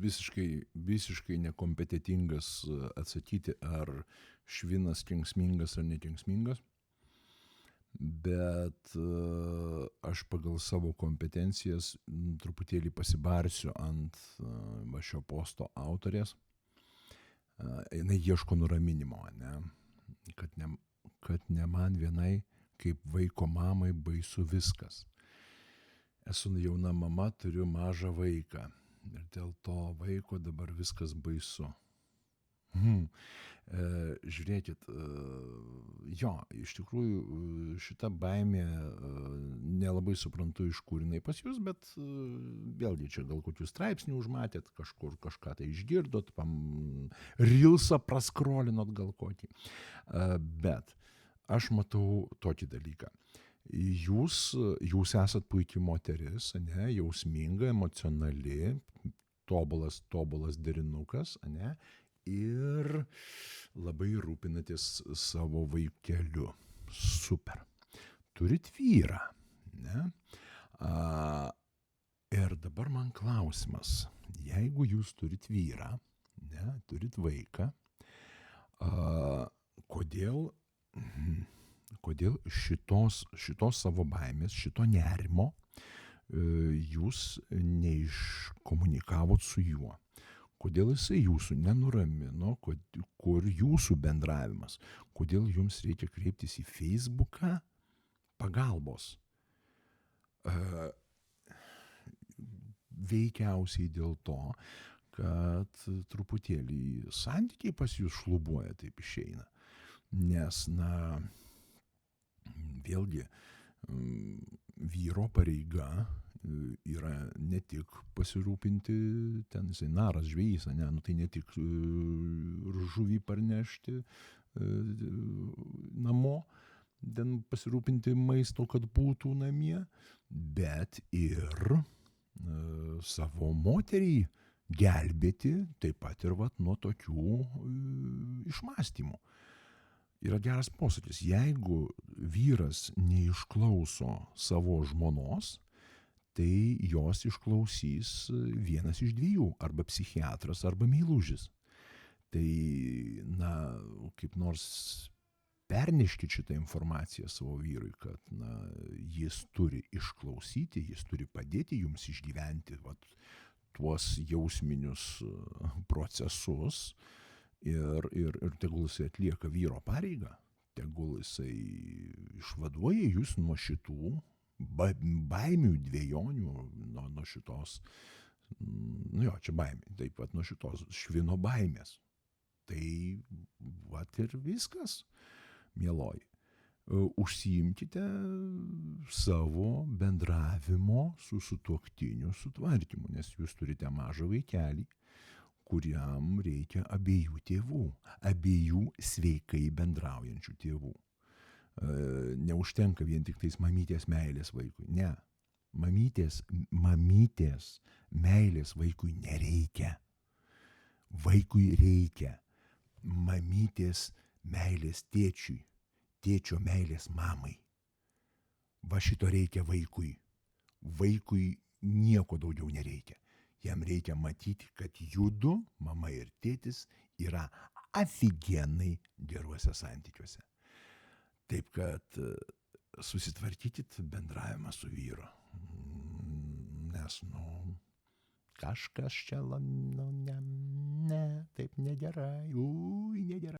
visiškai nekompetentingas atsakyti, ar švinas kenksmingas ar nekenksmingas, bet aš pagal savo kompetencijas truputėlį pasibarsiu ant va šio posto autorės. Jinai ieško nuraminimo, ne? Kad ne man vienai kaip vaiko mamai baisu viskas. Esu jauna mama, turiu mažą vaiką ir dėl to vaiko dabar viskas baisu. Žiūrėkit, jo, iš tikrųjų šita baimė, nelabai suprantu iš kur jinai pas jūs, bet vėlgi čia gal kokių straipsnių užmatėt, kažkur kažką tai išgirdot, rilsą praskrolinot gal kokį. Bet aš matau tokį dalyką. Jūs esat puikiai moteris, ne, jausminga, emocionali, tobulas derinukas, ne, ir labai rūpinatės savo vaikeliu. Super. Turit vyrą, ne? Ir dabar man klausimas, jeigu jūs turit vyrą, ne, turit vaiką, kodėl šitos savo baimės, šito nerimo jūs neiškomunikavot su juo? Kodėl jisai jūsų nenuramino, kur jūsų bendravimas, kodėl jums reikia kreiptis į Facebooką pagalbos? Veikiausiai dėl to, kad truputėlį santykiai pas jūs šlubuoja, taip išeina. Nes, na, vėlgi, vyro pareiga yra ne tik pasirūpinti, ten jisai naras, žvejys, ne, nu tai ne tik žuvį parnešti namo, ten pasirūpinti maisto, kad būtų namie, bet ir savo moterį gelbėti, taip pat ir vat nuo tokių išmąstymų. Yra geras posakis, jeigu vyras neišklauso savo žmonos, tai jos išklausys vienas iš dviejų, arba psichiatras, arba meilužis. Tai, na, kaip nors perneškit šitą informaciją savo vyrui, kad, na, jis turi išklausyti, jis turi padėti jums išgyventi vat, tuos jausminius procesus ir tegul jisai atlieka vyro pareigą, tegul jisai išvaduoja jūs nuo šitų baimių, dvejonių, nuo šitos, nu jo, čia baimė, taip pat nuo šitos švino baimės. Tai vat ir viskas, mieloji. Užsiimkite savo bendravimo su sutuoktiniu sutvarkymu, nes jūs turite mažą vaikelį, kuriam reikia abiejų tėvų, abiejų sveikai bendraujančių tėvų. Neužtenka vien tik tais mamytės meilės vaikui. Ne. Mamytės meilės vaikui nereikia. Vaikui reikia mamytės meilės tėčiui, tėčio meilės mamai. Va šito reikia vaikui. Vaikui nieko daugiau nereikia. Jam reikia matyti, kad judu, mama ir tėtis, yra afigienai geruose santykiuose. Taip kad susitvarkykit bendravimą su vyru. Nes, nu, kažkas čia, ne, taip negerai, negerai.